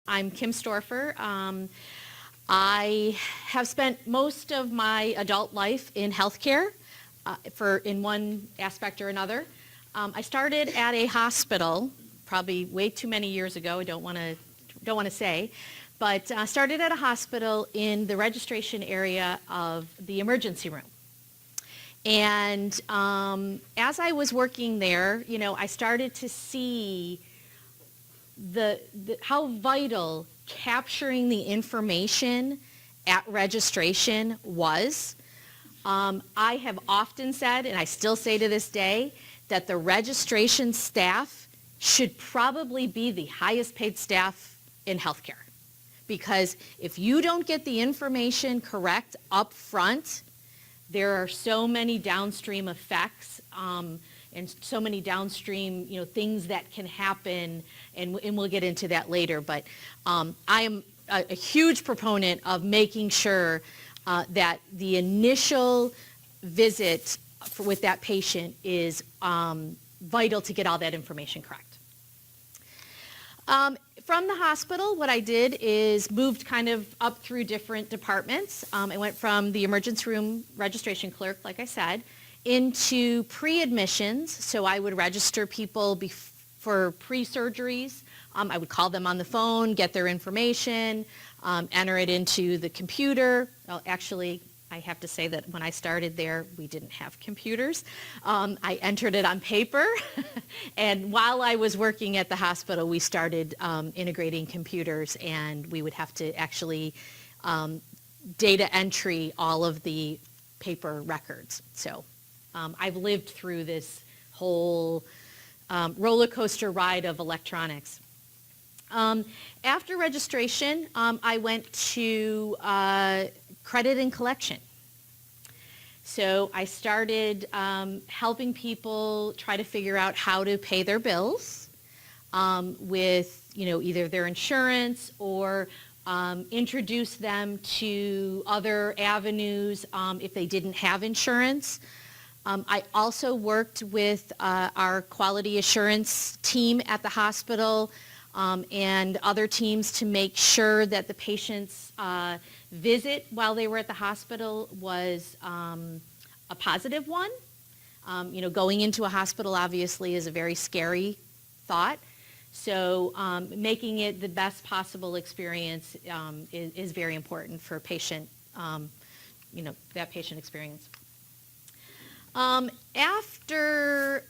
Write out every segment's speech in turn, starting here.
I'm Kim Storfer. I have spent most of my adult life in healthcare in one aspect or another. I started at a hospital probably way too many years ago. I don't want to say, but started at a hospital in the registration area of the emergency room. And as I was working there, I started to see how vital capturing the information at registration was. I have often said, and I still say to this day, that the registration staff should probably be the highest paid staff in healthcare. Because if you don't get the information correct up front, there are so many downstream effects and so many downstream things that can happen, and we'll get into that later. But I am a huge proponent of making sure that the initial visit with that patient is vital to get all that information correct. From the hospital, what I did is moved kind of up through different departments. I went from the emergency room registration clerk, like I said, into pre-admissions. So I would register people for pre-surgeries. I would call them on the phone, get their information, enter it into the computer. Well, actually, I have to say that when I started there, we didn't have computers. I entered it on paper, and while I was working at the hospital, we started integrating computers, and we would have to actually data entry all of the paper records. So I've lived through this whole roller coaster ride of electronics. After registration, I went to credit and collection. So I started helping people try to figure out how to pay their bills with either their insurance or introduce them to other avenues if they didn't have insurance. I also worked with our quality assurance team at the hospital and other teams to make sure that the patient's visit while they were at the hospital was a positive one. Going into a hospital obviously is a very scary thought. So making it the best possible experience is very important for patient, that patient experience. After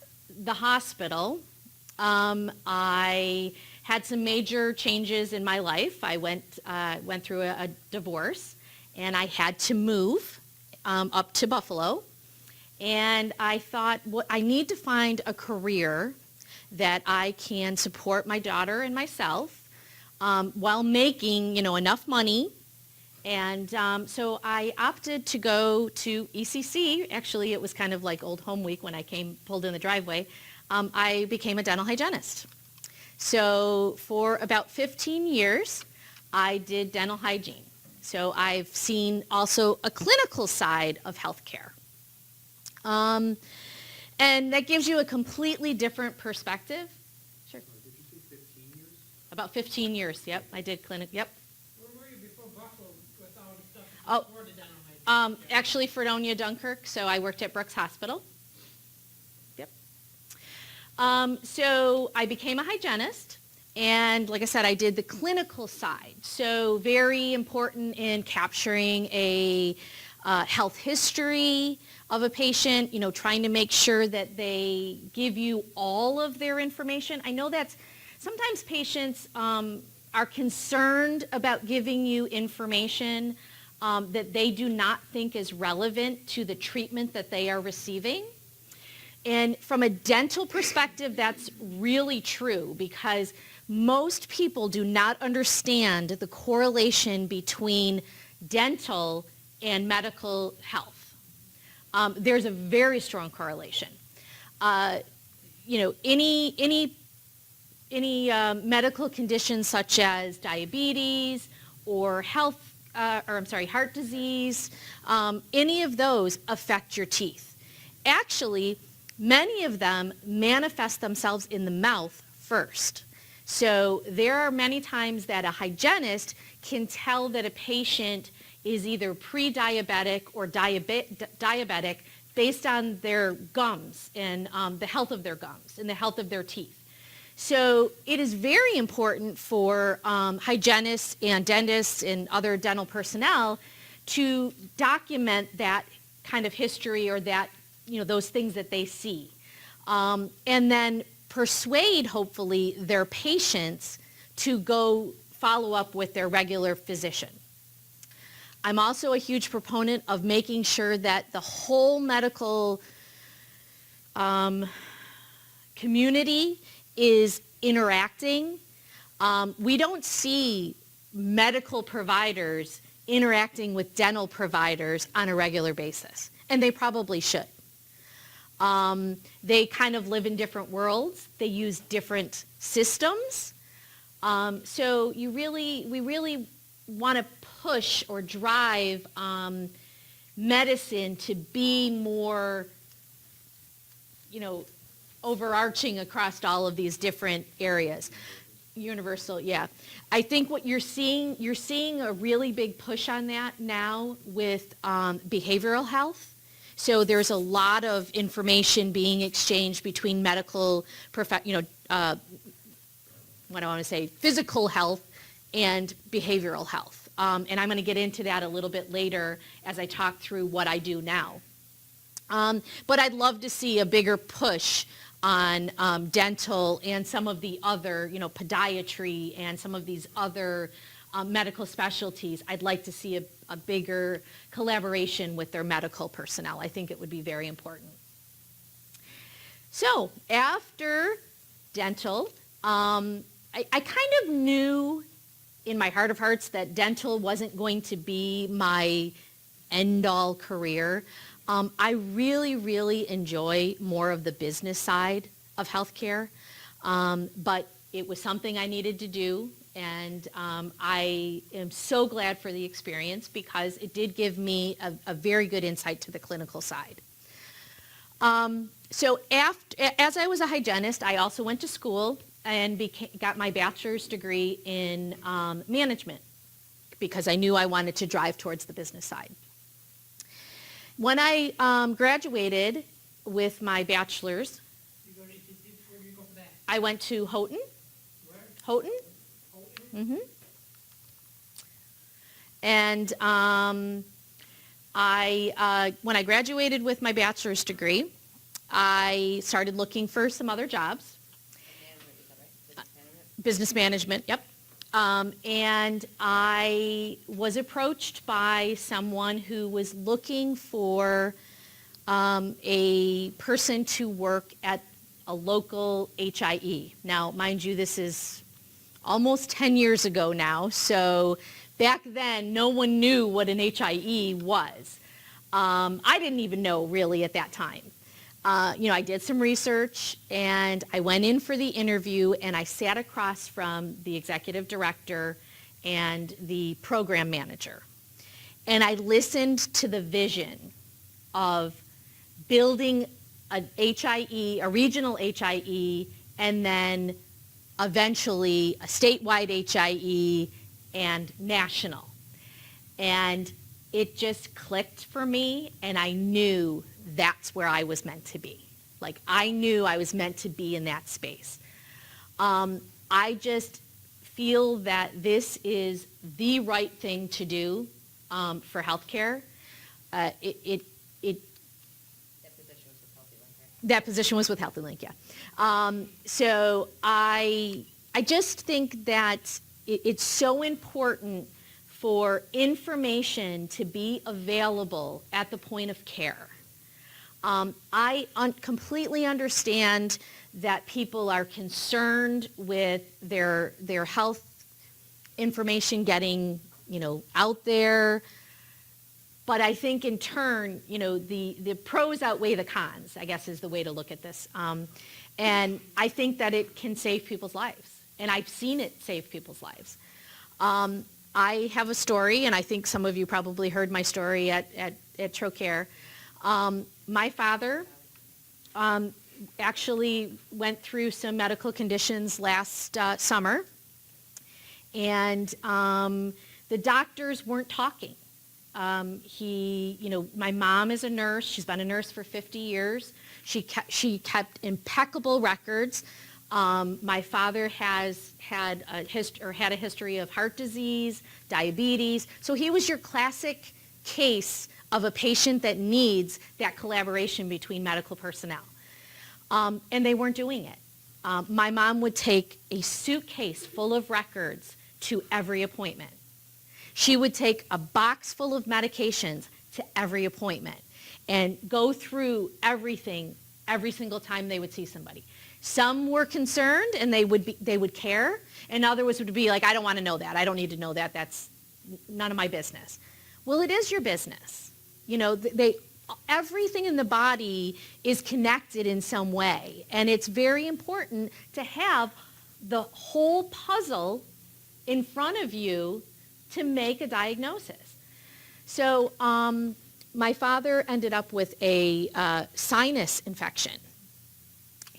the hospital, I had some major changes in my life. I went through a divorce, and I had to move up to Buffalo. And I thought, I need to find a career that I can support my daughter and myself while making enough money. And so I opted to go to ECC. Actually, it was kind of like Old Home Week when I pulled in the driveway. I became a dental hygienist. So for about 15 years, I did dental hygiene. So I've seen also a clinical side of healthcare. And that gives you a completely different perspective. Sure. Did you say 15 years? About 15 years, yep. I did clinic, yep. Where were you before Buffalo with all the stuff before the dental hygiene? Actually, Fredonia, Dunkirk, so I worked at Brooks Hospital. Yep. So I became a hygienist, and like I said, I did the clinical side. So very important in capturing a health history of a patient, trying to make sure that they give you all of their information. I know that sometimes patients are concerned about giving you information that they do not think is relevant to the treatment that they are receiving. And from a dental perspective, that's really true because most people do not understand the correlation between dental and medical health. There's a very strong correlation. Any medical conditions such as diabetes or heart disease, any of those affect your teeth. Actually, many of them manifest themselves in the mouth first. So there are many times that a hygienist can tell that a patient is either pre-diabetic or diabetic based on their gums and the health of their gums and the health of their teeth. So it is very important for hygienists and dentists and other dental personnel to document that kind of history or that, those things that they see. And then persuade, hopefully, their patients to go follow up with their regular physician. I'm also a huge proponent of making sure that the whole medical community is interacting. We don't see medical providers interacting with dental providers on a regular basis, and they probably should. They kind of live in different worlds. They use different systems. So we really want to push or drive medicine to be more, overarching across all of these different areas. Universal, yeah. I think what you're seeing a really big push on that now with behavioral health. So there's a lot of information being exchanged between medical, physical health and behavioral health. And I'm going to get into that a little bit later as I talk through what I do now. But I'd love to see a bigger push on dental and some of the other, podiatry and some of these other medical specialties. I'd like to see a bigger collaboration with their medical personnel. I think it would be very important. So after dental, I kind of knew in my heart of hearts that dental wasn't going to be my end-all career. I really, really enjoy more of the business side of healthcare, but it was something I needed to do, and I am so glad for the experience because it did give me a very good insight to the clinical side. So as I was a hygienist, I also went to school and got my bachelor's degree in management because I knew I wanted to drive towards the business side. When I graduated with my bachelor's, where did you go for that? I went to Houghton. Where? Houghton. Houghton? Mm-hmm. And when I graduated with my bachelor's degree, I started looking for some other jobs. Business management, yep. And I was approached by someone who was looking for a person to work at a local HIE. Now, mind you, this is almost 10 years ago now, so back then no one knew what an HIE was. I didn't even know really at that time. I did some research and I went in for the interview and I sat across from the executive director and the program manager. And I listened to the vision of building an HIE, a regional HIE, and then eventually a statewide HIE and national. And it just clicked for me and I knew that's where I was meant to be. Like I knew I was meant to be in that space. I just feel that this is the right thing to do for healthcare. That position was with HealthyLink, right? That position was with HealthyLink, yeah. So I just think that it's so important for information to be available at the point of care. I completely understand that people are concerned with their health information getting, out there. But I think in turn, the pros outweigh the cons, I guess is the way to look at this. And I think that it can save people's lives. And I've seen it save people's lives. I have a story, and I think some of you probably heard my story at Trocare. My father, actually went through some medical conditions last summer, and the doctors weren't talking. My mom is a nurse. She's been a nurse for 50 years. She kept impeccable records. My father has had a history of heart disease, diabetes. So he was your classic case of a patient that needs that collaboration between medical personnel. And they weren't doing it. My mom would take a suitcase full of records to every appointment. She would take a box full of medications to every appointment and go through everything every single time they would see somebody. Some were concerned and they would care, and others would be like, I don't want to know that. I don't need to know that. That's none of my business. Well, it is your business. Everything in the body is connected in some way, and it's very important to have the whole puzzle in front of you to make a diagnosis. So my father ended up with a sinus infection,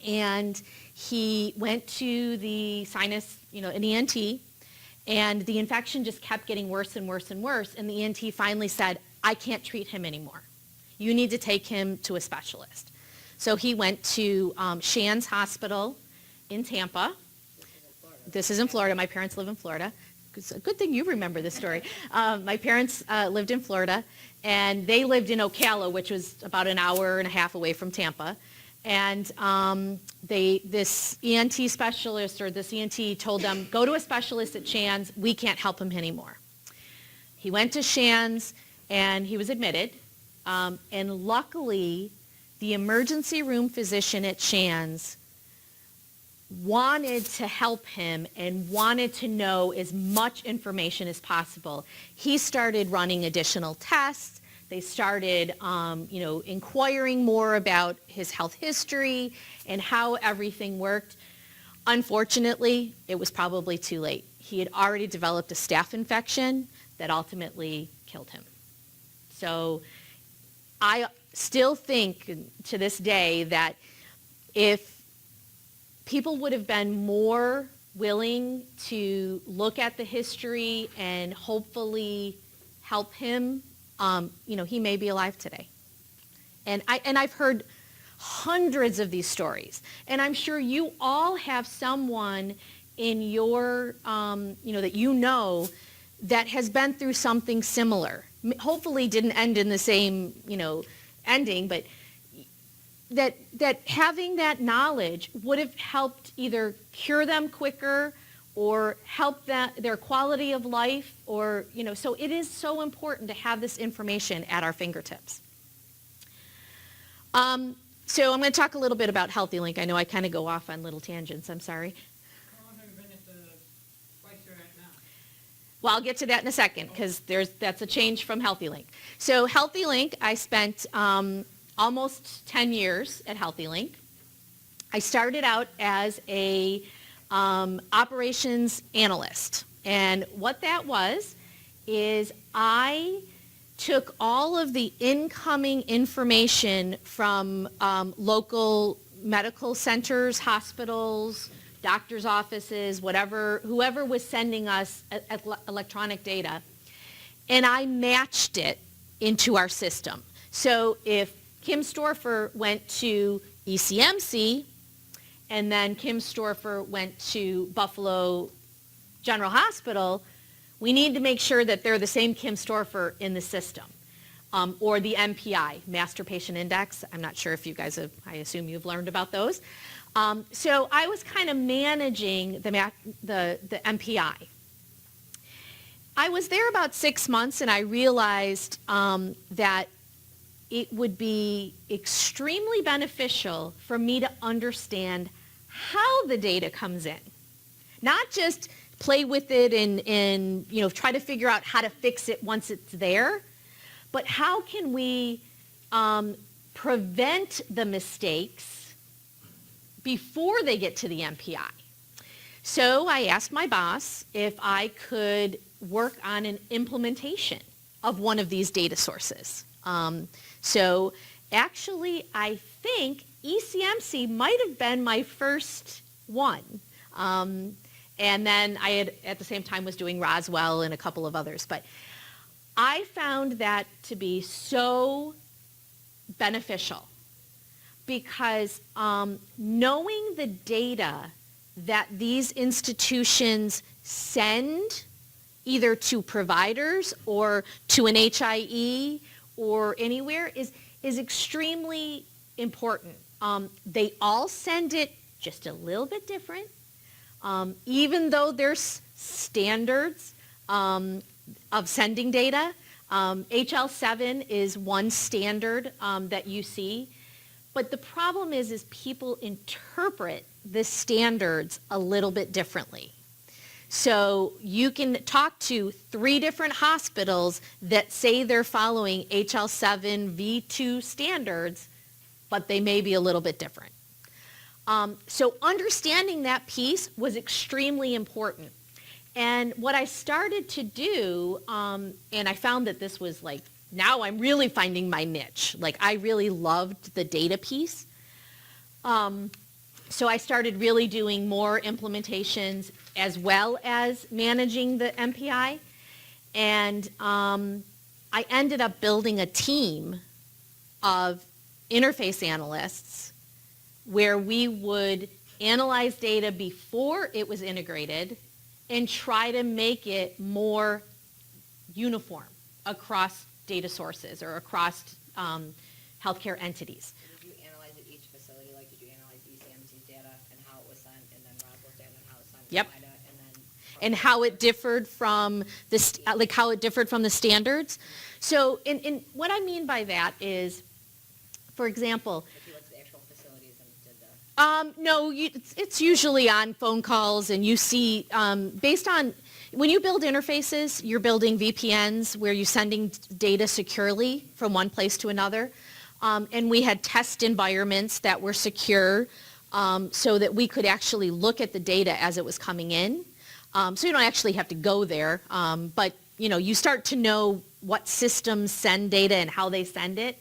and he went to the sinus, an ENT, and the infection just kept getting worse and worse and worse, and the ENT finally said, I can't treat him anymore. You need to take him to a specialist. So he went to Shands Hospital in Tampa. This is in Florida. My parents live in Florida. It's a good thing you remember this story. My parents lived in Florida, and they lived in Ocala, which was about an hour and a half away from Tampa. And this ENT specialist or this ENT told them, go to a specialist at Shands. We can't help him anymore. He went to Shands, and he was admitted. And luckily, the emergency room physician at Shands wanted to help him and wanted to know as much information as possible. He started running additional tests. They started, inquiring more about his health history and how everything worked. Unfortunately, it was probably too late. He had already developed a staph infection that ultimately killed him. So I still think to this day that if people would have been more willing to look at the history and hopefully help him, he may be alive today. And I've heard hundreds of these stories, and I'm sure you all have someone in your, that that has been through something similar. Hopefully didn't end in the same, ending, but that having that knowledge would have helped either cure them quicker or help their quality of life, or, so it is so important to have this information at our fingertips. So I'm going to talk a little bit about HealthyLink. I know I kind of go off on little tangents. I'm sorry. How long have you been at the place you're at now? Well, I'll get to that in a second, because that's a change from HealthyLink. So HealthyLink, I spent almost 10 years at HealthyLink. I started out as a operations analyst, and what that was is I took all of the incoming information from local medical centers, hospitals, doctors' offices, whoever was sending us electronic data, and I matched it into our system. So if Kim Storfer went to ECMC, and then Kim Storfer went to Buffalo General Hospital, we need to make sure that they're the same Kim Storfer in the system, or the MPI, Master Patient Index. I'm not sure if you guys have, I assume you've learned about those. So I was kind of managing the MPI. I was there about 6 months, and I realized that it would be extremely beneficial for me to understand how the data comes in. Not just play with it and try to figure out how to fix it once it's there, but how can we prevent the mistakes before they get to the MPI. So I asked my boss if I could work on an implementation of one of these data sources. So actually, I think ECMC might have been my first one. And then I had, at the same time, was doing Roswell and a couple of others. But I found that to be so beneficial because knowing the data that these institutions send either to providers or to an HIE or anywhere is extremely important. They all send it just a little bit different, even though there's standards of sending data. HL7 is one standard that you see, but the problem is people interpret the standards a little bit differently. So you can talk to 3 different hospitals that say they're following HL7 V2 standards, but they may be a little bit different. So understanding that piece was extremely important. And what I started to do, and I found that this was like, now I'm really finding my niche. Like I really loved the data piece. So I started really doing more implementations as well as managing the MPI. And I ended up building a team of interface analysts where we would analyze data before it was integrated and try to make it more uniform across data sources or across healthcare entities. Did you analyze at each facility, like did you analyze ECMC's data and how it was sent, and then Roswell's data and how it was sent? Yep. And then And how it differed from the standards. So, in what I mean by that is, for example, if you went to the actual facilities and did the no, it's usually on phone calls, and you see, based on, when you build interfaces, you're building VPNs where you're sending data securely from one place to another. And we had test environments that were secure so that we could actually look at the data as it was coming in. So you don't actually have to go there, but you start to know what systems send data and how they send it.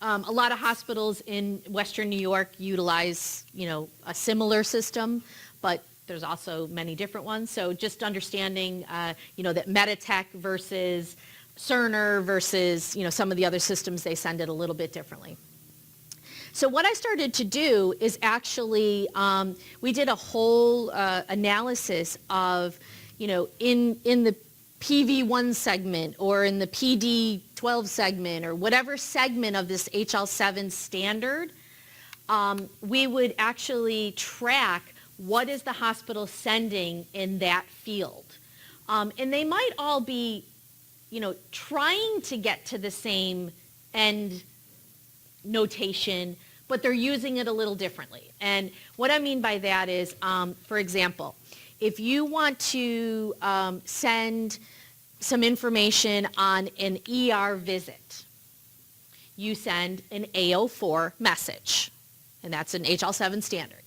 A lot of hospitals in Western New York utilize, a similar system, but there's also many different ones. So just understanding, that Meditech versus Cerner versus, some of the other systems, they send it a little bit differently. So what I started to do is actually, we did a whole analysis of, in the PV1 segment or in the PD12 segment or whatever segment of this HL7 standard, we would actually track what is the hospital sending in that field. And they might all be, trying to get to the same end notation, but they're using it a little differently. And what I mean by that is, for example, if you want to send some information on an ER visit, you send an A04 message, and that's an HL7 standard.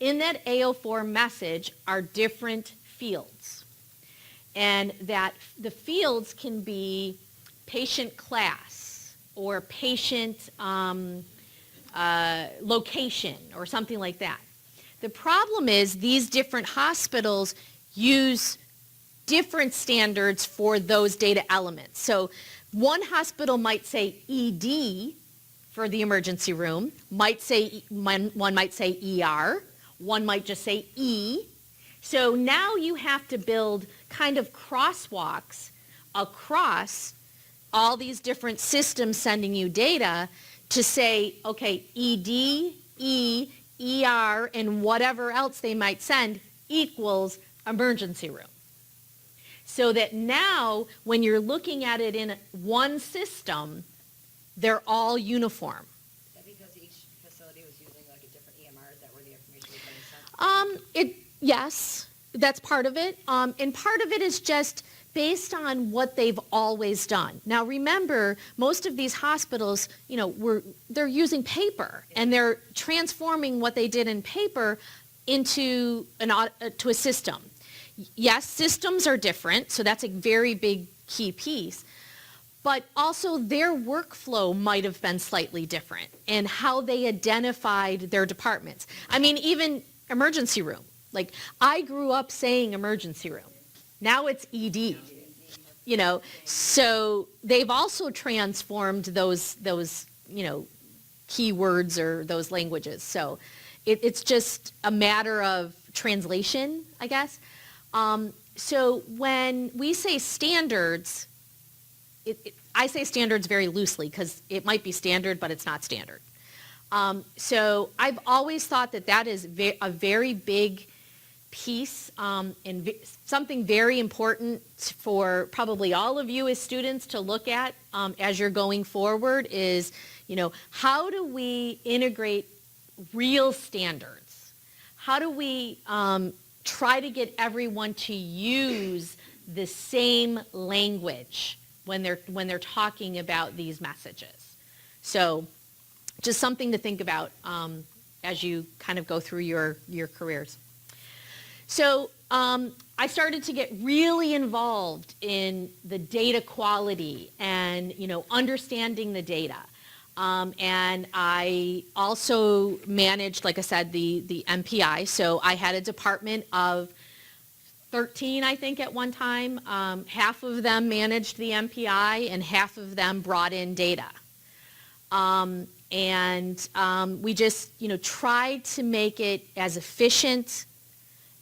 In that A04 message are different fields, and that the fields can be patient class or patient location or something like that. The problem is these different hospitals use different standards for those data elements. So one hospital might say ED for the emergency room, one might say ER, one might just say E. So now you have to build kind of crosswalks across all these different systems sending you data to say, okay, ED, E, ER, and whatever else they might send equals emergency room. So that now, when you're looking at it in one system, they're all uniform. Is that because each facility was using like a different EMR? Is that where the information was being sent? Yes, that's part of it. And part of it is just based on what they've always done. Now remember, most of these hospitals, they're using paper, and they're transforming what they did in paper into to a system. Yes, systems are different, so that's a very big key piece. but also their workflow might have been slightly different and how they identified their departments. I mean, even emergency room. Like, I grew up saying emergency room. Now it's ED, you know. So they've also transformed those you know, keywords or those languages. So it's just a matter of translation, I guess. So when we say standards, I say standards very loosely because it might be standard, but it's not standard. So I've always thought that that is a very big piece and something very important for probably all of you as students to look at as you're going forward is, you know, how do we integrate real standards? How do we try to get everyone to use the same language when they're talking about these messages? So just something to think about as you kind of go through your careers. So I started to get really involved in the data quality and, you know, understanding the data. And I also managed, like I said, the MPI. So I had a department of 13, I think, at one time. Half of them managed the MPI and half of them brought in data. We just, you know, tried to make it as efficient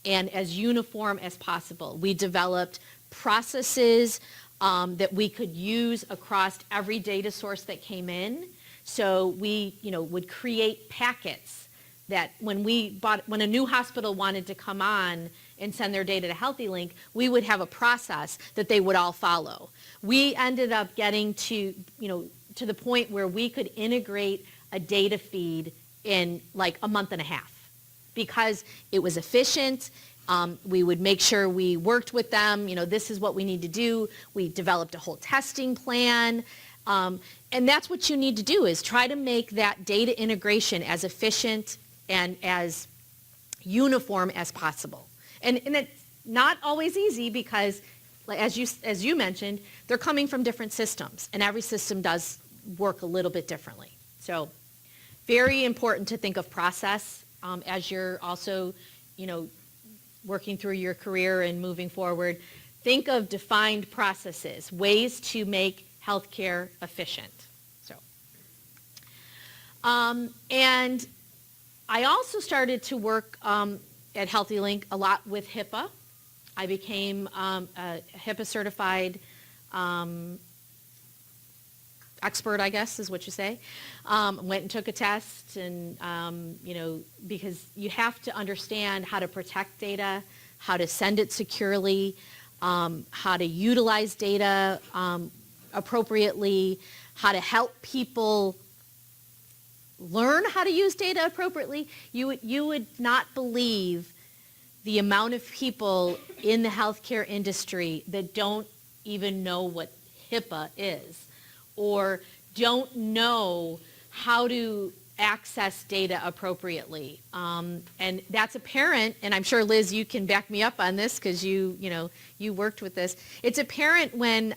and as uniform as possible. We developed processes that we could use across every data source that came in. So we, you know, would create packets that when a new hospital wanted to come on and send their data to HealthyLink, we would have a process that they would all follow. We ended up getting to, you know, to the point where we could integrate a data feed in like a month and a half because it was efficient. We would make sure we worked with them. You know, this is what we need to do. We developed a whole testing plan. And that's what you need to do is try to make that data integration as efficient and as uniform as possible. And it's not always easy because, as you mentioned, they're coming from different systems, and every system does work a little bit differently. So very important to think of process as you're also, you know, working through your career and moving forward. Think of defined processes, ways to make healthcare efficient. So, and I also started to work at HealthyLink a lot with HIPAA. I became a HIPAA certified expert, I guess is what you say. Went and took a test and, you know, because you have to understand how to protect data, how to send it securely, how to utilize data appropriately, how to help people learn how to use data appropriately. You would not believe the amount of people in the healthcare industry that don't even know what HIPAA is or don't know how to access data appropriately. And that's apparent, and I'm sure, Liz, you can back me up on this because you worked with this. It's apparent when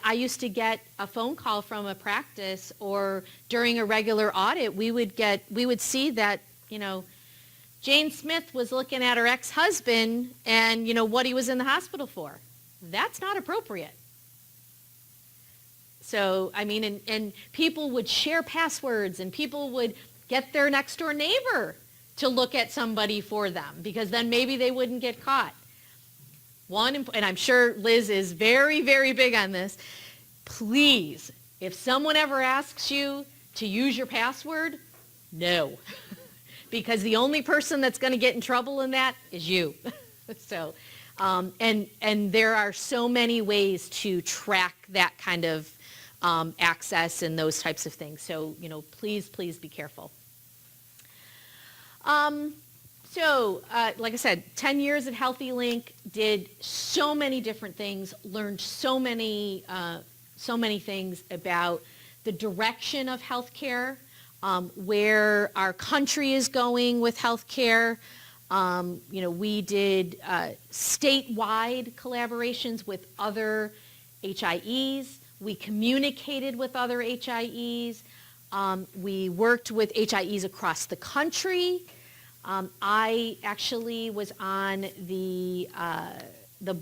I used to get a phone call from a practice or during a regular audit, we would see that, you know, Jane Smith was looking at her ex-husband and, you know, what he was in the hospital for. That's not appropriate. So, I mean, and people would share passwords and people would get their next door neighbor to look at somebody for them because then maybe they wouldn't get caught. And I'm sure Liz is very, very big on this. Please, if someone ever asks you to use your password, no. Because the only person that's going to get in trouble in that is you. So, and there are so many ways to track that kind of access and those types of things. So, you know, please be careful. So, like I said, 10 years at HealthyLink, did so many different things, learned so many things about the direction of healthcare, where our country is going with healthcare. You know, we did statewide collaborations with other HIEs. We communicated with other HIEs. We worked with HIEs across the country. I actually was on the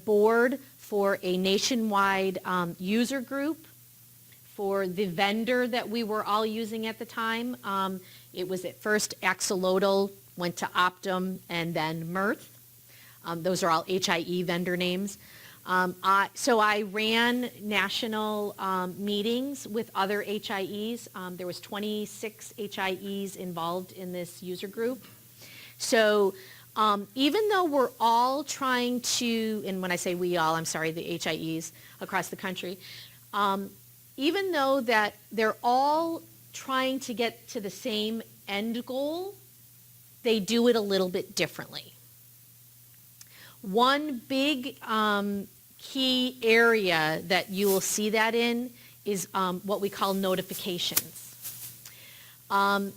board for a nationwide user group for the vendor that we were all using at the time. It was at first Axolotl, went to Optum, and then Mirth. Those are all HIE vendor names. So I ran national meetings with other HIEs. There was 26 HIEs involved in this user group. So even though we're all trying to, and when I say we all, I'm sorry, the HIEs across the country, even though that they're all trying to get to the same end goal, they do it a little bit differently. One big key area that you will see that in is what we call notifications. A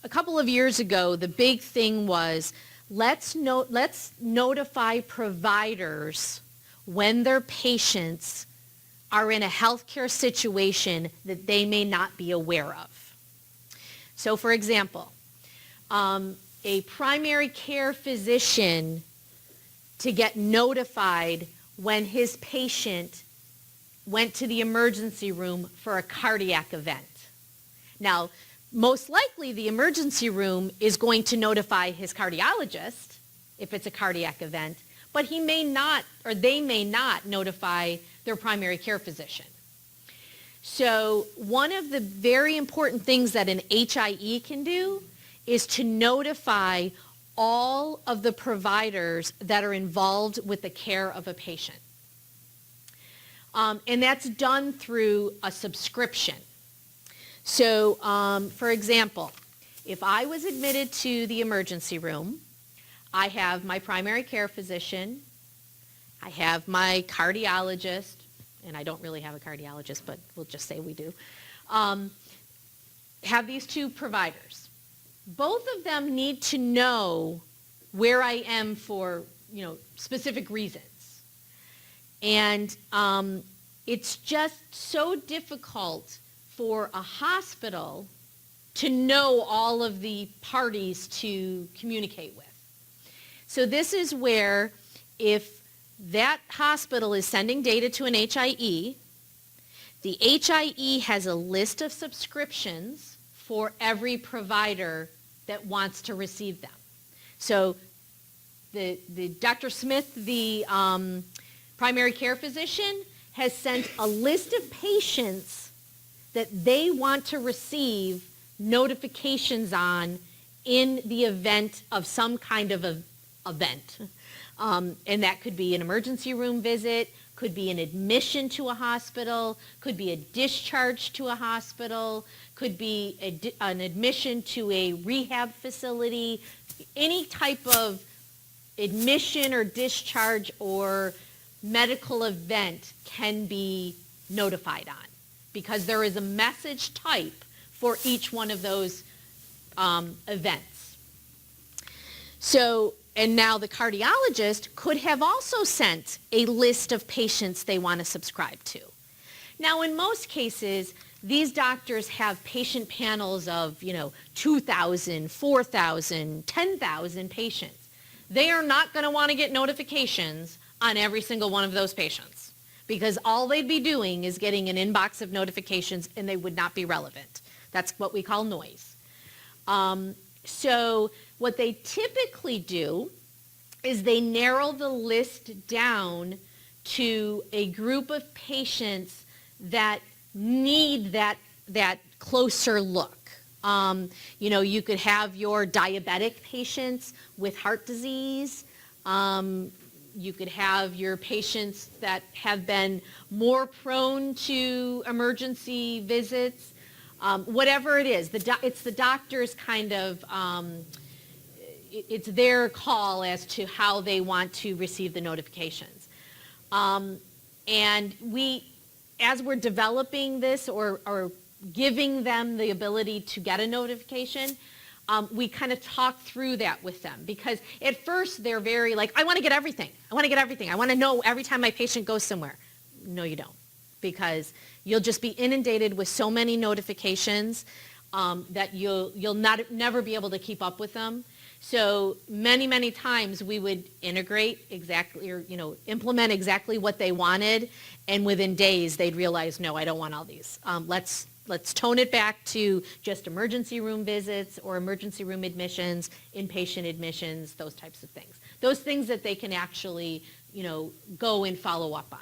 couple of years ago, the big thing was let's notify providers when their patients are in a healthcare situation that they may not be aware of. So for example, a primary care physician to get notified when his patient went to the emergency room for a cardiac event. Now, most likely the emergency room is going to notify his cardiologist if it's a cardiac event, but he may not, or they may not notify their primary care physician. So one of the very important things that an HIE can do is to notify all of the providers that are involved with the care of a patient. And that's done through a subscription. So, for example, if I was admitted to the emergency room, I have my primary care physician, I have my cardiologist, and I don't really have a cardiologist, but we'll just say we do, have these two providers. Both of them need to know where I am for, specific reasons. And it's just so difficult for a hospital to know all of the parties to communicate with. So this is where if that hospital is sending data to an HIE, the HIE has a list of subscriptions for every provider that wants to receive them. So the Dr. Smith, the primary care physician, has sent a list of patients that they want to receive notifications on in the event of some kind of event. And that could be an emergency room visit, could be an admission to a hospital, could be a discharge to a hospital, could be an admission to a rehab facility, any type of admission or discharge or medical event can be notified on because there is a message type for each one of those events. So, and now the cardiologist could have also sent a list of patients they want to subscribe to. Now, in most cases, these doctors have patient panels of, 2,000, 4,000, 10,000 patients. They are not going to want to get notifications on every single one of those patients because all they'd be doing is getting an inbox of notifications and they would not be relevant. That's what we call noise. So what they typically do is they narrow the list down to a group of patients that need that closer look. You could have your diabetic patients with heart disease. You could have your patients that have been more prone to emergency visits. Whatever it is, it's the doctor's kind of, it's their call as to how they want to receive the notifications. And as we're developing this or giving them the ability to get a notification, we kind of talk through that with them because at first they're very like, I want to get everything. I want to know every time my patient goes somewhere. no, you don't, because you'll just be inundated with so many notifications that you'll never be able to keep up with them. So many times we would integrate exactly, or implement exactly what they wanted, and within days they'd realize, no, I don't want all these. Let's tone it back to just emergency room visits or emergency room admissions, inpatient admissions, those types of things. Those things that they can actually, go and follow up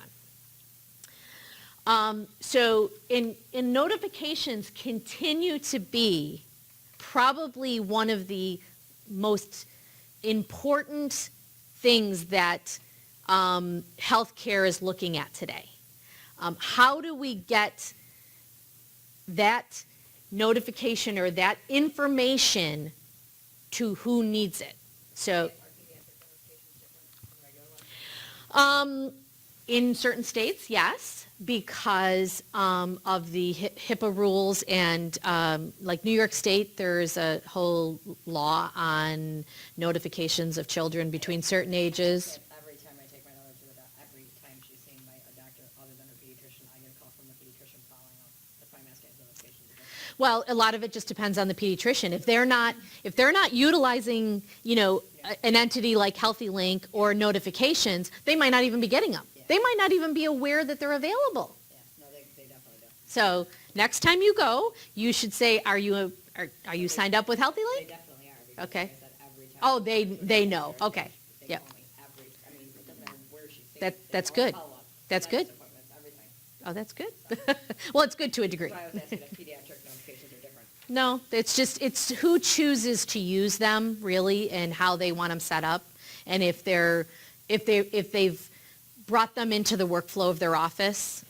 on. So in notifications continue to be probably one of the most important things that healthcare is looking at today. How do we get that notification or that information to who needs it? So, in certain states, yes, because of the HIPAA rules, and like New York State, there's a whole law on notifications of children between certain ages. Every time I take my daughter to the doctor, every time she's seen by a doctor other than her pediatrician, I get a call from the pediatrician following up. That's why I'm asking if notifications are different. Well, a lot of it just depends on the pediatrician. If they're not utilizing, an entity like Healthy Link or notifications, they might not even be getting them. Yeah. They might not even be aware that they're available. Yeah, no, they definitely do. So next time you go, you should say, are you signed up with Healthy They Link? definitely are. Because Okay. Like I said, every time. Oh, they know. Okay. They Yep. call me it doesn't matter where she's seen. That's They call good. follow up, That's dentist good. appointments, everything. Oh, that's good. Well, it's good to a degree. That's why I was asking if pediatric notifications are different. No, it's who chooses to use them really, and how they want them set up, and if they've brought them into the workflow of their office.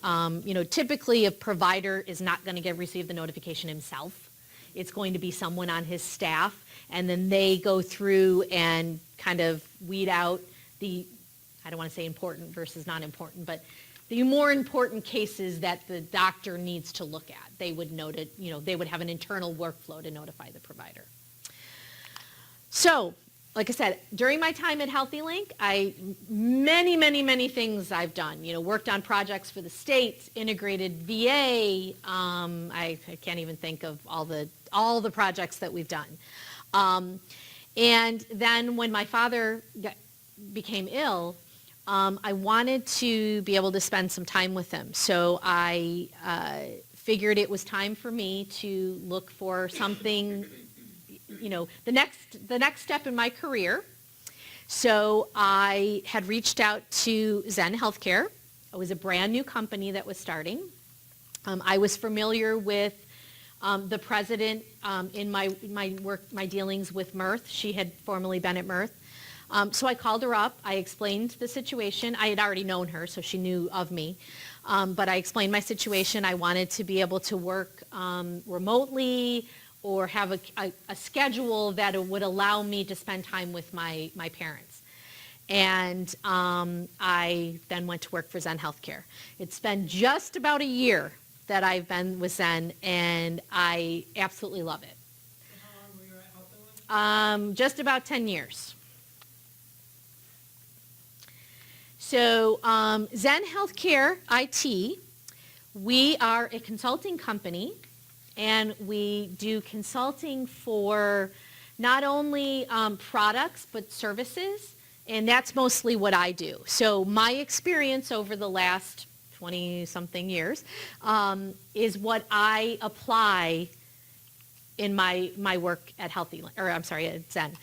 Typically a provider is not going to receive the notification himself. It's going to be someone on his staff, and then they go through and kind of weed out I don't want to say important versus non-important, but the more important cases that the doctor needs to look at. They would note it, they would have an internal workflow to notify the provider. So, like I said, during my time at Healthy Link, many things I've done. Worked on projects for the state, integrated VA. I can't even think of all the projects that we've done. And then when my father became ill, I wanted to be able to spend some time with him. So I figured it was time for me to look for something, the next step in my career. So I had reached out to Zen Healthcare. It was a brand new company that was starting. I was familiar with the president in my dealings with Mirth. She had formerly been at Mirth. So I called her up. I explained the situation. I had already known her, so she knew of me. But I explained my situation. I wanted to be able to work remotely or have a schedule that would allow me to spend time with my parents. And I then went to work for Zen Healthcare. It's been just about a year that I've been with Zen, and I absolutely love it. How long were you at Healthy Link? Just about 10 years. So Zen Healthcare IT, we are a consulting company, and we do consulting for not only products but services, and that's mostly what I do. So my experience over the last 20-something years is what I apply in my work at at Zen.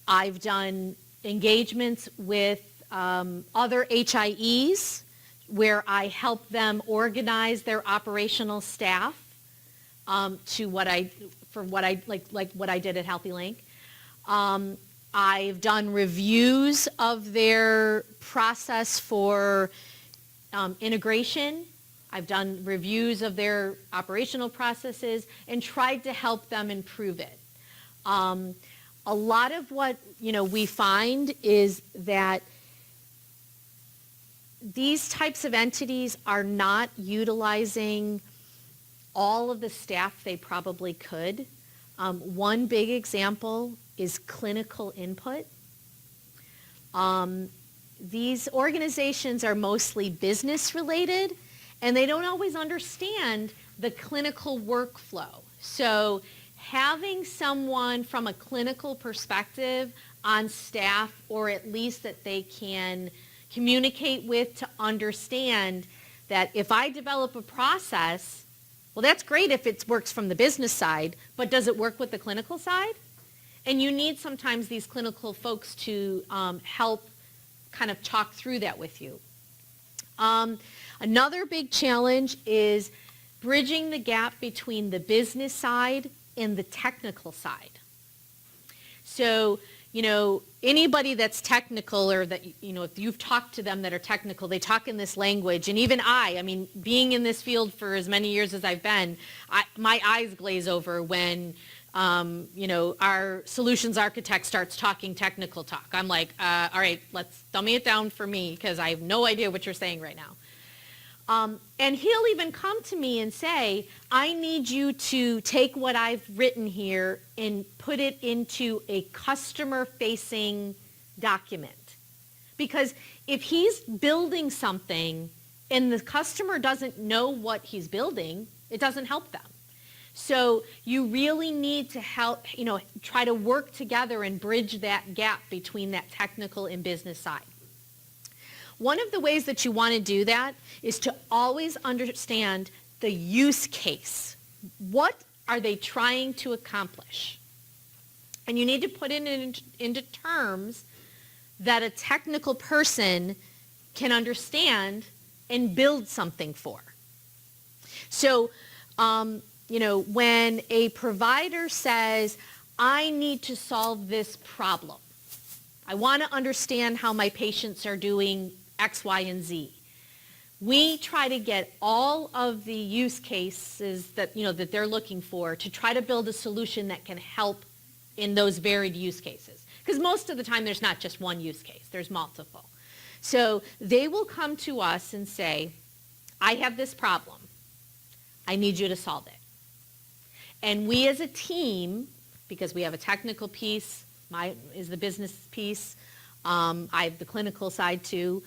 I've done engagements with other HIEs where I help them organize their operational staff to what I did at Healthy Link. I've done reviews of their process for integration. I've done reviews of their operational processes and tried to help them improve it. A lot of what we find is that these types of entities are not utilizing all of the staff they probably could. One big example is clinical input. these organizations are mostly business related, and they don't always understand the clinical workflow. So having someone from a clinical perspective on staff, or at least that they can communicate with to understand that if I develop a process, well, that's great if it works from the business side, but does it work with the clinical side? And you need sometimes these clinical folks to help kind of talk through that with you. Another big challenge is bridging the gap between the business side and the technical side. So, anybody that's technical, or that, if you've talked to them that are technical, they talk in this language. And even I mean, being in this field for as many years as I've been, my eyes glaze over when, our solutions architect starts talking technical talk. I'm like, all right, let's dummy it down for me, because I have no idea what you're saying right now. And he'll even come to me and say, I need you to take what I've written here and put it into a customer-facing document. Because if he's building something and the customer doesn't know what he's building, it doesn't help them. So you really need to help, try to work together and bridge that gap between that technical and business side. One of the ways that you want to do that is to always understand the use case. What are they trying to accomplish? And you need to put it into terms that a technical person can understand and build something for. So, when a provider says, I need to solve this problem, I want to understand how my patients are doing X, Y, and Z. We try to get all of the use cases that, that they're looking for to try to build a solution that can help in those varied use cases. Because most of the time there's not just one use case, there's multiple. So they will come to us and say, I have this problem. I need you to solve it. And we as a team, because we have a technical piece, mine is the business piece, I have the clinical side too,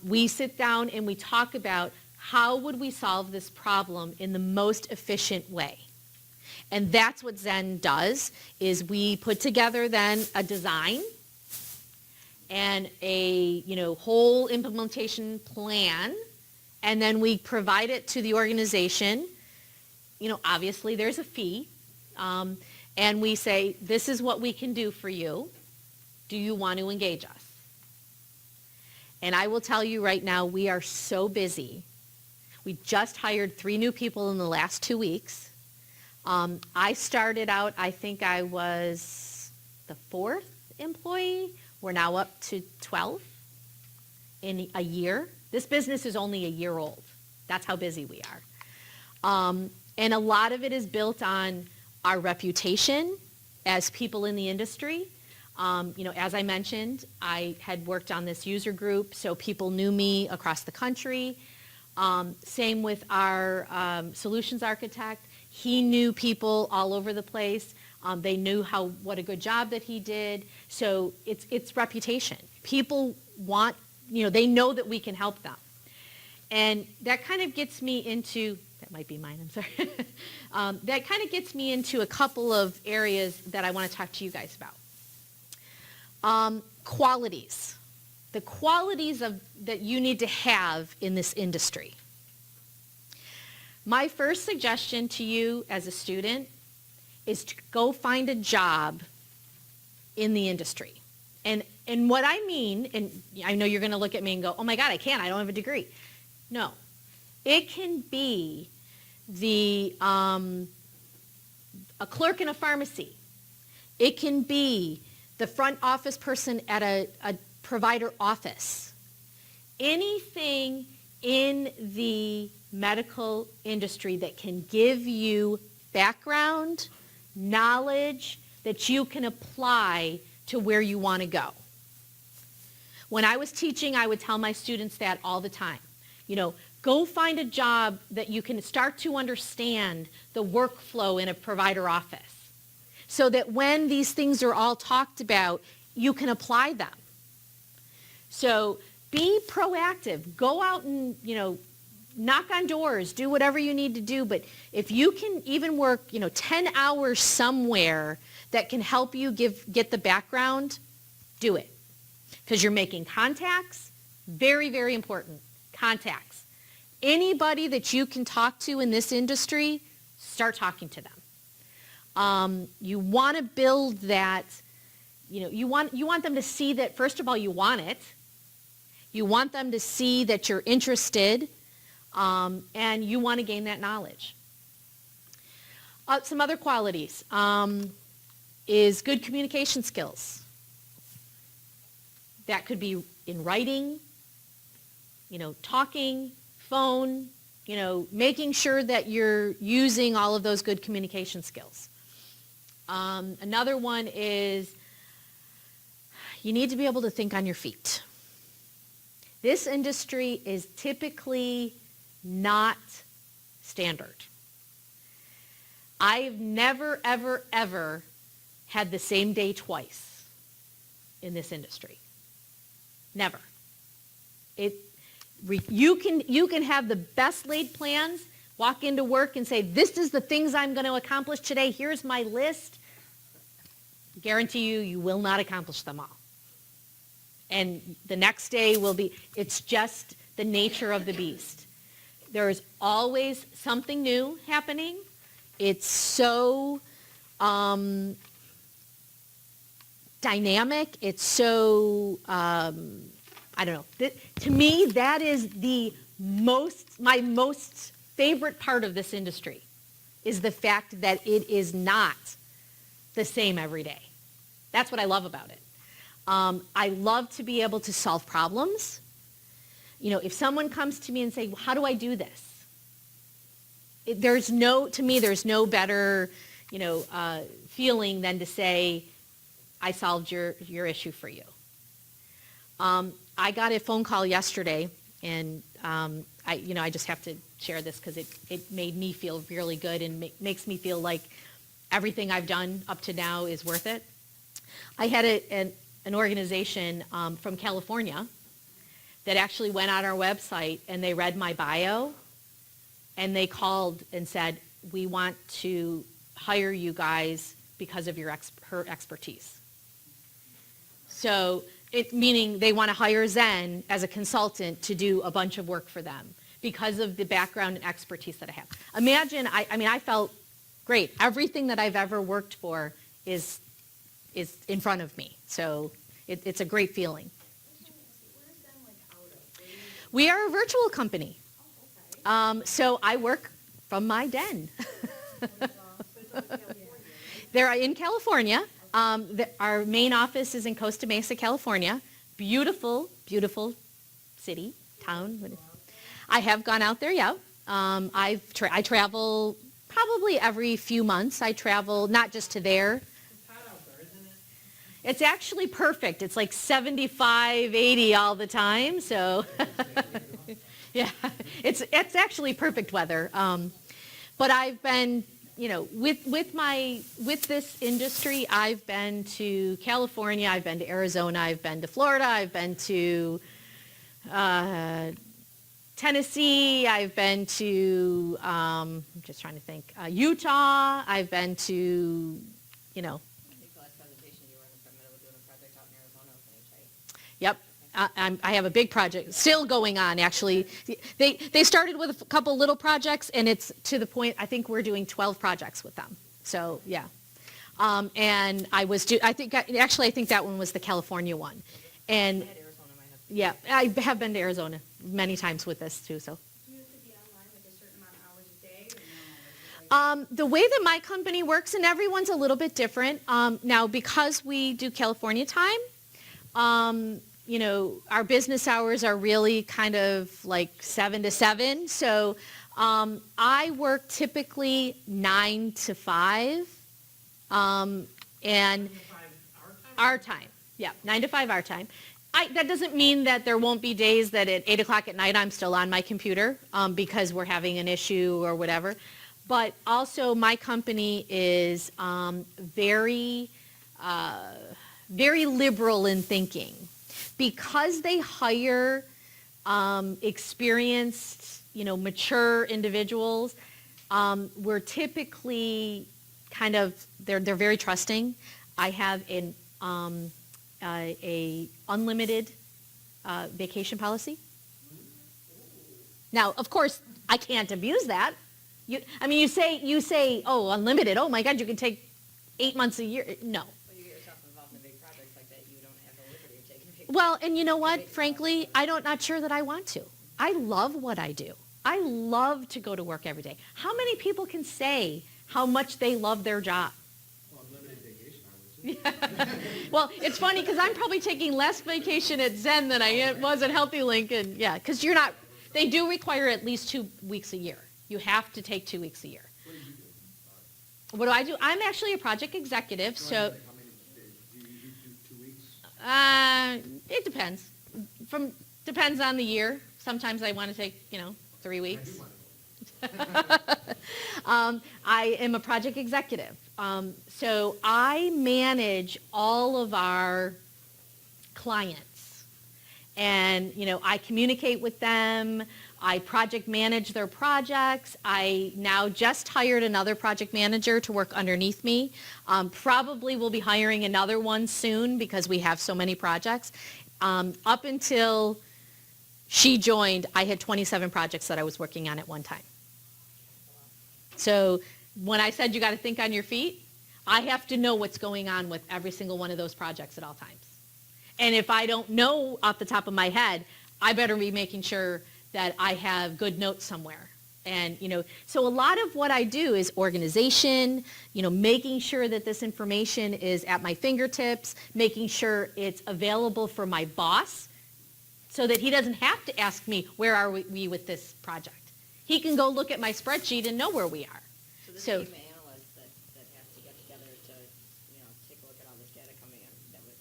we sit down and we talk about how would we solve this problem in the most efficient way. And that's what Zen does, is we put together then a design and a whole implementation plan, and then we provide it to the organization. Obviously there's a fee, and we say, this is what we can do for you. Do you want to engage us? And I will tell you right now, we are so busy. We just hired 3 new people in the last 2 weeks. I started out, I think I was the 4th employee. We're now up to 12 in a year. This business is only a year old. That's how busy we are. And a lot of it is built on our reputation as people in the industry. As I mentioned, I had worked on this user group, so people knew me across the country. Same with our solutions architect. He knew people all over the place. They knew what a good job that he did. So it's reputation. People want, they know that we can help them. And that kind of gets me into, that might be mine, I'm sorry. That kind of gets me into a couple of areas that I want to talk to you guys about. Qualities. The qualities that you need to have in this industry. My first suggestion to you as a student is to go find a job in the industry. And what I mean, and I know you're going to look at me and go, oh my God, I don't have a degree. No. It can be a clerk in a pharmacy. It can be the front office person at a provider office. Anything in the medical industry that can give you background, knowledge that you can apply to where you want to go. When I was teaching, I would tell my students that all the time. Go find a job that you can start to understand the workflow in a provider office, so that when these things are all talked about, you can apply them. So be proactive. Go out and, knock on doors, do whatever you need to do. But if you can even work, 10 hours somewhere that can help you get the background, do it. Because you're making contacts. Very, very important. Contacts. Anybody that you can talk to in this industry, start talking to them. You want to build that, you want them to see that, first of all, you want it. You want them to see that you're interested, and you want to gain that knowledge. Some other qualities is good communication skills. That could be in writing, talking, phone, making sure that you're using all of those good communication skills. Another one is you need to be able to think on your feet. This industry is typically not standard. I've never, ever, ever had the same day twice in this industry. Never. You can have the best laid plans, walk into work and say, this is the things I'm going to accomplish today. Here's my list. Guarantee you will not accomplish them all. And the next day it's just the nature of the beast. There is always something new happening. It's so dynamic. It's so, I don't know. To me, that is my most favorite part of this industry, is the fact that it is not the same every day. That's what I love about it. I love to be able to solve problems. If someone comes to me and say, well, how do I do this? There's no better, feeling than to say, I solved your issue for you. I got a phone call yesterday, and I just have to share this because it made me feel really good and makes me feel like everything I've done up to now is worth it. I had an organization from California that actually went on our website and they read my bio and they called and said, we want to hire you guys because of her expertise. So meaning they want to hire Zen as a consultant to do a bunch of work for them because of the background and expertise that I have. Imagine, I felt great. Everything that I've ever worked for is in front of me. So it's a great feeling. We are a virtual company. So I work from my den. They're in California. Our main office is in Costa Mesa, California. Beautiful, beautiful city, town. I have gone out there, yeah. I travel probably every few months. I travel not just to there. It's hot out there, isn't it? It's actually perfect. It's like 75, 80 all the time. So, yeah, it's actually perfect weather. But I've been, with this industry, I've been to California, I've been to Arizona, I've been to Florida, I've been to Tennessee, I've been to, I'm just trying to think, Utah, I've been to, I think the last presentation you were in the middle of doing a project out in Arizona with NHA. Yep. I have a big project still going on, actually. They started with a couple little projects, and it's to the point, I think we're doing 12 projects with them. So, yeah. And I think that one was the California one. And, I had Arizona in my head. yeah, I have been to Arizona many times with this, too, so. Do you have to be online like a certain amount of hours a day or no? The way that my company works, and everyone's a little bit different. Now, because we do California time, our business hours are really kind of like 7 to 7. So I work typically 9 to 5. And 9 to 5 our time. Yeah, 9 to 5 our time. That doesn't mean that there won't be days that at 8 o'clock at night I'm still on my computer because we're having an issue or whatever. But also my company is very liberal in thinking. because they hire experienced, mature individuals, we're typically kind of, they're very trusting. I have a unlimited vacation policy. Now, of course, I can't abuse that. You say, oh, unlimited. Oh my God, you can take 8 months a year. No. When you get yourself involved in big projects like that, you don't have the liberty of taking big. Well, and you know what? Frankly, not sure that I want to. I love what I do. I love to go to work every day. How many people can say how much they love their job? Well, unlimited vacation, I would say. Well, it's funny because I'm probably taking less vacation at Zen than I was at Healthy Link, and yeah, because they do require at least 2 weeks a year. You have to take 2 weeks a year. What do you do? What do I do? I'm actually a project executive, So, so how many days? Do you do 2 weeks? it depends. Depends on the year. Sometimes I want to take, 3 I weeks. do want to go. I am a project executive. So I manage all of our clients. And, I communicate with them. I project manage their projects. I now just hired another project manager to work underneath me. Probably will be hiring another one soon because we have so many projects. Up until she joined, I had 27 projects that I was working on at one time. So when I said you got to think on your feet, I have to know what's going on with every single one of those projects at all times. And if I don't know off the top of my head, I better be making sure that I have good notes somewhere. And, so a lot of what I do is organization, making sure that this information is at my fingertips, making sure it's available for my boss so that he doesn't have to ask me, where are we with this project? He can go look at my spreadsheet and know where we are. So this So- team of analysts that have to get together to, take a look at all this data coming in, that would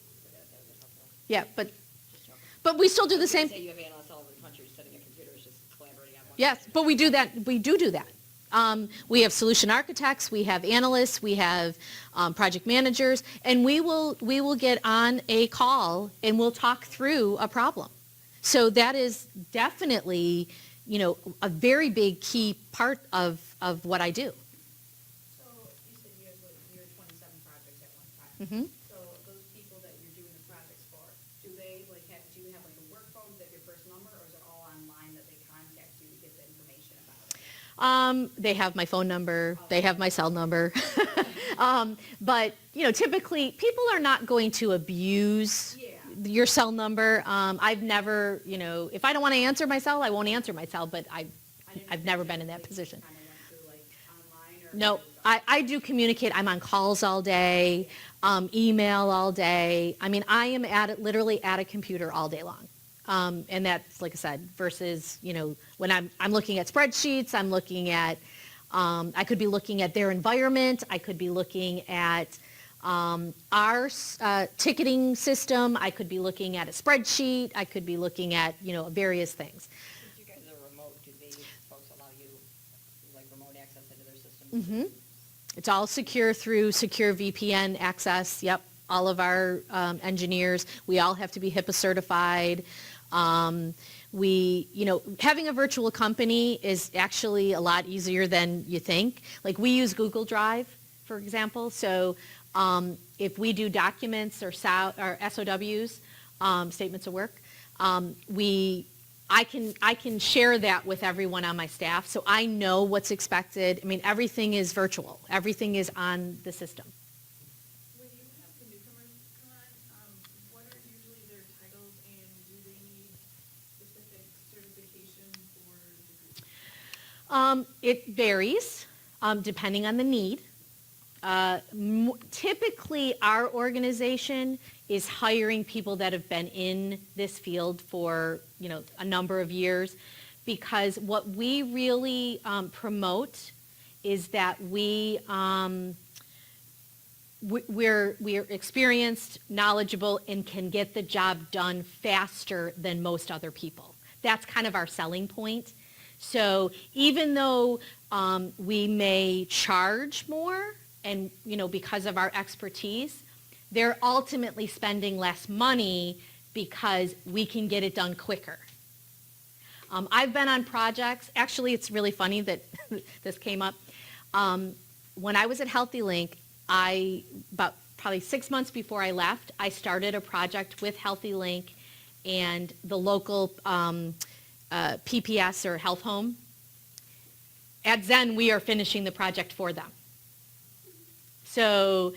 helpful. Yeah, but Just joking. we still do the I was gonna same. say you have analysts all over the country sitting at computers just collaborating on one. Yes, but we do that. We do that. We have solution architects, we have analysts, we have project managers, and we will get on a call and we'll talk through a problem. So that is definitely, a very big key part of what I do. So you said you have 27 projects at one time. Mhm. So those people that you're doing the projects for, do you have like a work phone, is that your first number, or is it all online that they contact you to get the information about it? They have my phone number, they have my cell number. But, typically people are not going to abuse Yeah. your cell number. I've never, if I don't want to answer my cell, I won't answer my cell, but I've never been in that position. Kind of went through like online or? No, I do communicate. I'm on calls all day, email all day. I mean, I am literally at a computer all day long. And that's, like I said, versus, when I'm looking at spreadsheets, I'm looking at, I could be looking at their environment. I could be looking at our ticketing system. I could be looking at a spreadsheet. I could be looking at, various things. If you guys are remote, do these folks allow you, like, remote access into their systems? Mm-hmm. It's all secure through secure VPN access. Yep. All of our engineers, we all have to be HIPAA certified. Having a virtual company is actually a lot easier than you think. Like we use Google Drive, for example. So if we do documents or SOWs, statements of work, I can share that with everyone on my staff, so I know what's expected. I mean, everything is virtual. Everything is on the system. When you have the newcomers come on, what are usually their titles and do they need specific certifications or degrees? It varies depending on the need. Typically, our organization is hiring people that have been in this field for, a number of years, because what we really promote is that we're experienced, knowledgeable, and can get the job done faster than most other people. That's kind of our selling point. So even though we may charge more, and because of our expertise, they're ultimately spending less money because we can get it done quicker. I've been on projects, actually it's really funny that this came up. When I was at HealthyLink, about probably 6 months before I left, I started a project with HealthyLink and the local PPS or health home. At Zen, we are finishing the project for them. So,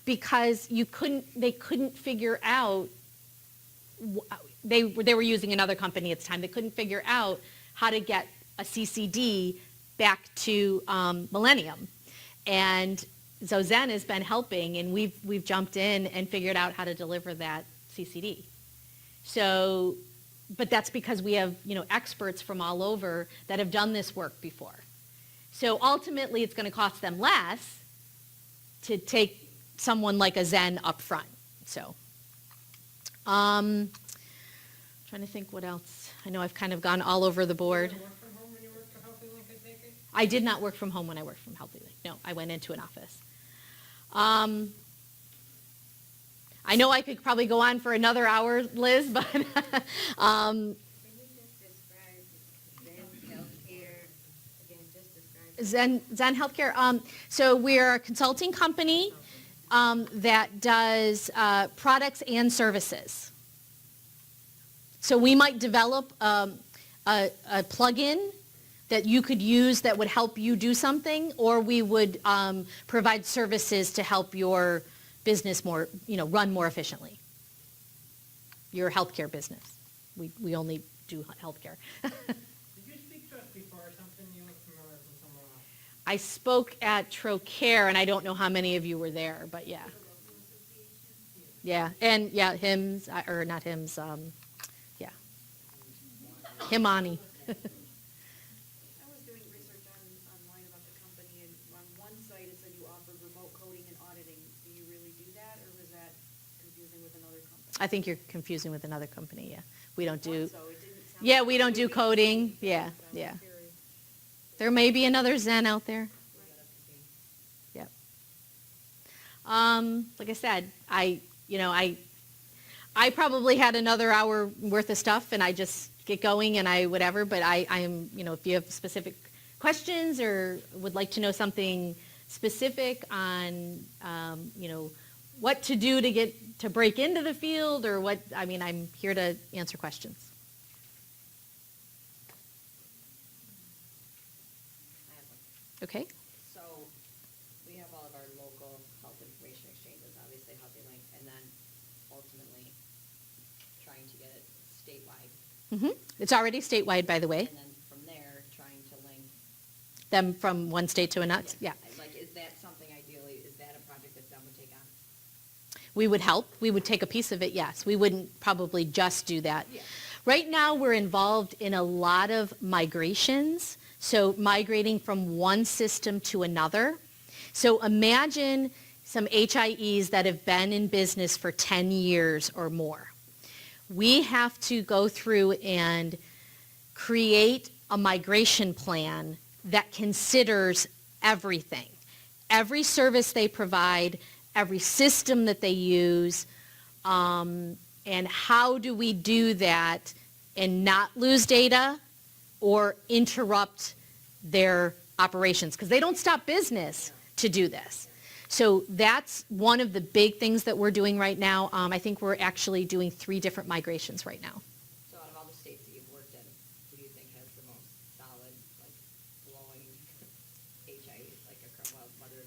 because they couldn't figure out, they were using another company at the time. They couldn't figure out how to get a CCD back to Millennium. And so Zen has been helping, and we've jumped in and figured out how to deliver that CCD. So, but that's because we have, experts from all over that have done this work before. So ultimately, it's going to cost them less to take someone like a Zen up front. So, trying to think what else. I know I've kind of gone all over the board. Did you work from home when you worked for HealthyLink, I take it? I did not work from home when I worked from HealthyLink. No, I went into an office. I know I could probably go on for another hour, Liz, but Can you just describe Zen Healthcare, again, just describe. Zen Healthcare. So we're a consulting company that does products and services. So we might develop a plug-in that you could use that would help you do something, or we would provide services to help your business run more efficiently. Your healthcare business. We only do healthcare. Did you speak to us before or something? You look familiar from somewhere else. I spoke at Trocare, and I don't know how many of you were there, but yeah. Yeah, and yeah, HIMS, or not HIMS, yeah. Himani. I was doing research online about the company, and on one site it said you offered remote coding and auditing. Do you really do that, or was that confusing with another company? I think you're confusing with another company, yeah. We don't do, So it didn't sound. yeah, we don't do coding, yeah, yeah. There may be another Zen out there. Yep. Like I said, I probably had another hour worth of stuff, and I just get going and I whatever, but I am, if you have specific questions or would like to know something specific on, what to do to break into the field or what, I'm here to answer questions. I have one. Okay? So, we have all of our local health information exchanges, obviously HealthyLink, and then ultimately trying to get it statewide. It's already statewide, by the way. And then from there, trying to link. Them from one state to another, yeah. Like, is that something ideally, is that a project that Zen would take on? We would help. We would take a piece of it, yes. We wouldn't probably just do that. Yeah. Right now, we're involved in a lot of migrations, so migrating from one system to another. So imagine some HIEs that have been in business for 10 years or more. We have to go through and create a migration plan that considers everything. Every service they provide, every system that they use, and how do we do that and not lose data or interrupt their operations, because they don't stop business to do this. So that's one of the big things that we're doing right now. I think we're actually doing 3 different migrations right now. So out of all the states that you've worked in, who do you think has the most solid, like, flowing HIEs, whether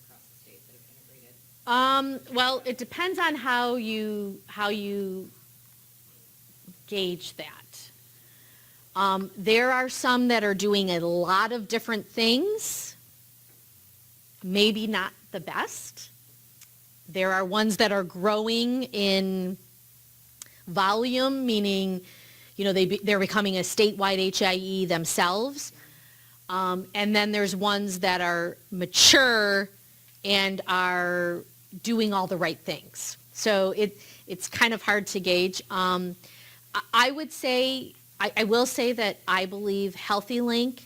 across the states that have integrated? Well, it depends on how you gauge that. There are some that are doing a lot of different things, maybe not the best. There are ones that are growing in volume, meaning, they're becoming a statewide HIE themselves. And then there's ones that are mature and are doing all the right things. So it's kind of hard to gauge. I will say that I believe HealthyLink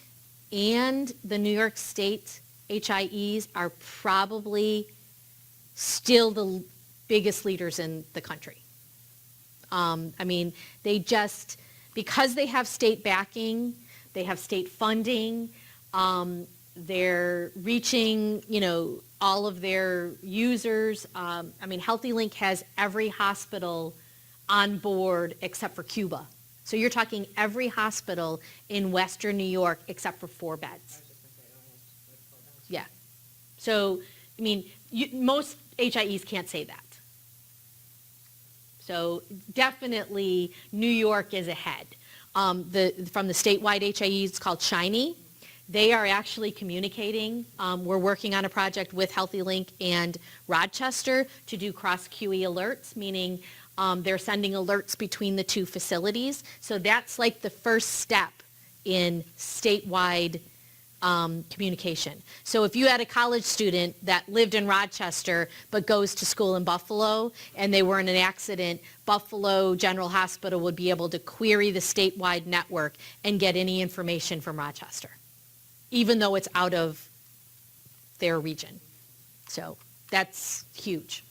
and the New York State HIEs are probably still the biggest leaders in the country. I mean, they just, because they have state backing, they have state funding, they're reaching, you know, all of their users. I mean, HealthyLink has every hospital on board except for Cuba. So you're talking every hospital in Western New York except for 4 beds. I was just gonna say, it only has like 4 beds. Yeah. So, I mean, most HIEs can't say that. So definitely New York is ahead. From the statewide HIEs, it's called Shiny. They are actually communicating. We're working on a project with HealthyLink and Rochester to do cross-QE alerts, meaning they're sending alerts between the 2 facilities. So that's like the first step in statewide communication. So if you had a college student that lived in Rochester but goes to school in Buffalo and they were in an accident, Buffalo General Hospital would be able to query the statewide network and get any information from Rochester, even though it's out of their region. So that's huge.